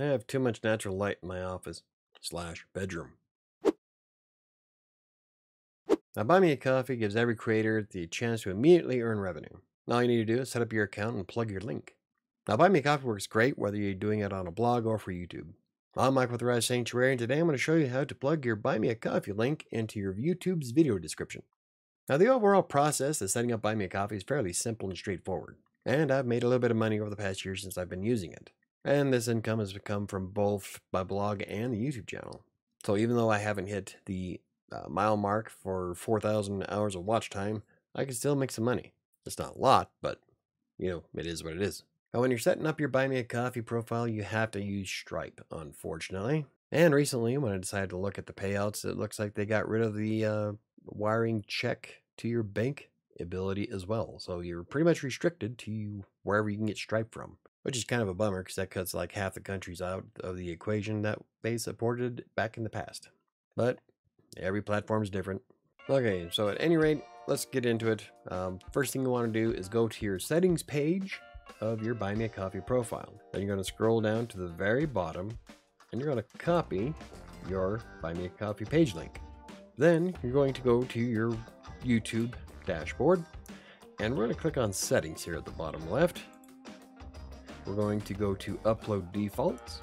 I have too much natural light in my office / bedroom. Now, Buy Me a Coffee gives every creator the chance to immediately earn revenue. All you need to do is set up your account and plug your link. Now, Buy Me a Coffee works great whether you're doing it on a blog or for YouTube. I'm Mike with WriterSanctuary, and today I'm going to show you how to plug your Buy Me a Coffee link into your YouTube's video description. Now, the overall process of setting up Buy Me a Coffee is fairly simple and straightforward, and I've made a little bit of money over the past year since I've been using it. And this income has come from both my blog and the YouTube channel. So even though I haven't hit the mile mark for 4,000 hours of watch time, I can still make some money. It's not a lot, but it is what it is. Now, when you're setting up your Buy Me a Coffee profile, you have to use Stripe, unfortunately. And recently, when I decided to look at the payouts, it looks like they got rid of the wiring check to your bank ability as well. So you're pretty much restricted to wherever you can get Stripe from, which is kind of a bummer because that cuts like half the countries out of the equation that they supported back in the past. But every platform is different. Okay, so at any rate, let's get into it. First thing you want to do is go to your settings page of your Buy Me a Coffee profile. Then you're going to scroll down to the very bottom and you're going to copy your Buy Me a Coffee page link. Then you're going to go to your YouTube dashboard and we're going to click on settings here at the bottom left. We're going to go to upload defaults,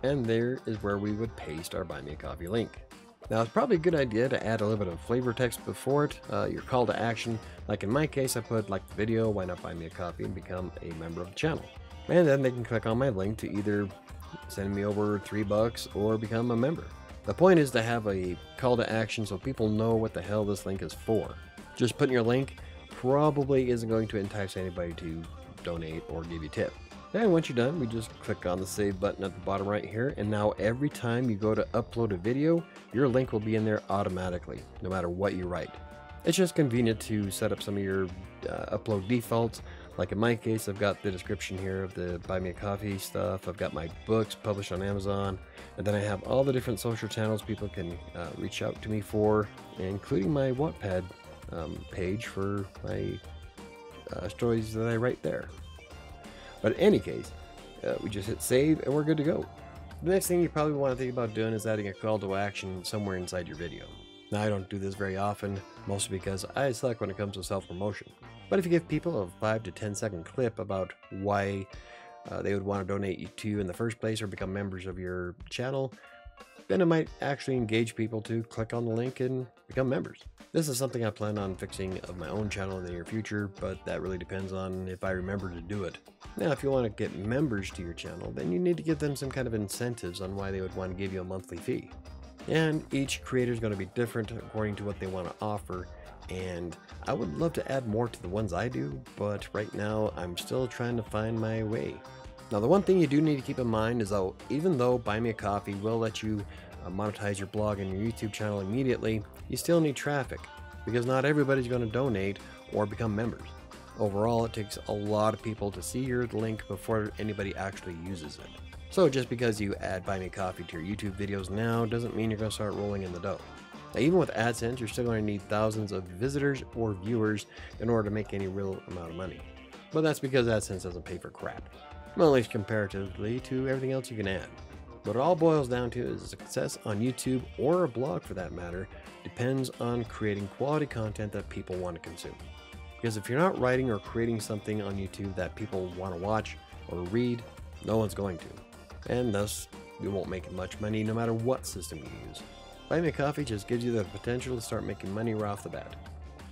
and there is where we would paste our Buy Me a Coffee link. Now, it's probably a good idea to add a little bit of flavor text before it, your call to action. Like in my case, I put like the video, why not buy me a coffee and become a member of the channel. And then they can click on my link to either send me over $3 or become a member. The point is to have a call to action so people know what the hell this link is for. Just putting your link probably isn't going to entice anybody to donate or give you a tip. And once you're done, we just click on the save button at the bottom right here, and now every time you go to upload a video, your link will be in there automatically, no matter what you write. It's just convenient to set up some of your upload defaults. Like in my case, I've got the description here of the Buy Me a Coffee stuff. I've got my books published on Amazon, and then I have all the different social channels people can reach out to me for, including my Wattpad page for my stories that I write there. But in any case, we just hit save and we're good to go. The next thing you probably want to think about doing is adding a call to action somewhere inside your video. Now, I don't do this very often, mostly because I suck when it comes to self-promotion. But if you give people a 5 to 10 second clip about why they would want to donate to you in the first place or become members of your channel, then it might actually engage people to click on the link and become members. This is something I plan on fixing of my own channel in the near future, but that really depends on if I remember to do it. Now, if you want to get members to your channel, then you need to give them some kind of incentives on why they would want to give you a monthly fee. And each creator is going to be different according to what they want to offer, and I would love to add more to the ones I do, but right now I'm still trying to find my way. Now, the one thing you do need to keep in mind is that even though Buy Me a Coffee will let you monetize your blog and your YouTube channel immediately, you still need traffic, because not everybody's going to donate or become members. Overall, it takes a lot of people to see your link before anybody actually uses it. So just because you add Buy Me a Coffee to your YouTube videos now doesn't mean you're going to start rolling in the dough. Now, even with AdSense, you're still going to need thousands of visitors or viewers in order to make any real amount of money. But that's because AdSense doesn't pay for crap, well, at least comparatively to everything else you can add. What it all boils down to is success on YouTube, or a blog for that matter, depends on creating quality content that people want to consume. Because if you're not writing or creating something on YouTube that people want to watch or read, no one's going to. And thus, you won't make much money no matter what system you use. Buy Me a Coffee just gives you the potential to start making money right off the bat.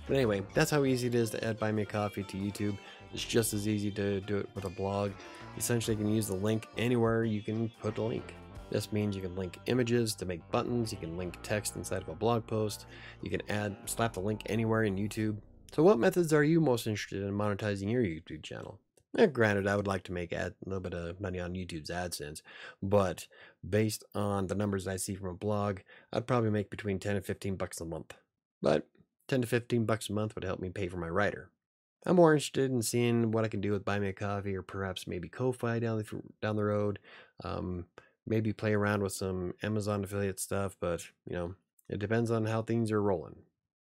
But anyway, that's how easy it is to add Buy Me a Coffee to YouTube. It's just as easy to do it with a blog. Essentially, you can use the link anywhere you can put a link. This means you can link images to make buttons, you can link text inside of a blog post, you can slap the link anywhere in YouTube. So what methods are you most interested in monetizing your YouTube channel? Granted, I would like to make a little bit of money on YouTube's AdSense, but based on the numbers I see from a blog, I'd probably make between 10 and 15 bucks a month. But 10 to 15 bucks a month would help me pay for my writer. I'm more interested in seeing what I can do with Buy Me a Coffee, or perhaps maybe Ko-Fi down the road. Maybe play around with some Amazon affiliate stuff, but it depends on how things are rolling.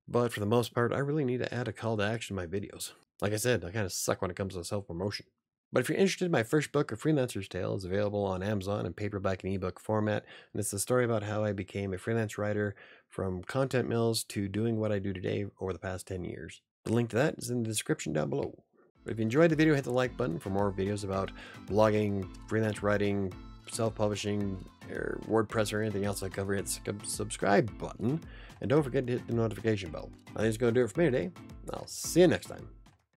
But for the most part, I really need to add a call to action to my videos. Like I said, I kind of suck when it comes to self-promotion. But if you're interested, my first book, A Freelancer's Tale, is available on Amazon in paperback and ebook format. And it's the story about how I became a freelance writer from content mills to doing what I do today over the past 10 years. The link to that is in the description down below. But if you enjoyed the video, hit the like button for more videos about blogging, freelance writing, self-publishing, or WordPress, or anything else I cover. Hit the subscribe button. And don't forget to hit the notification bell. I think it's going to do it for me today. I'll see you next time.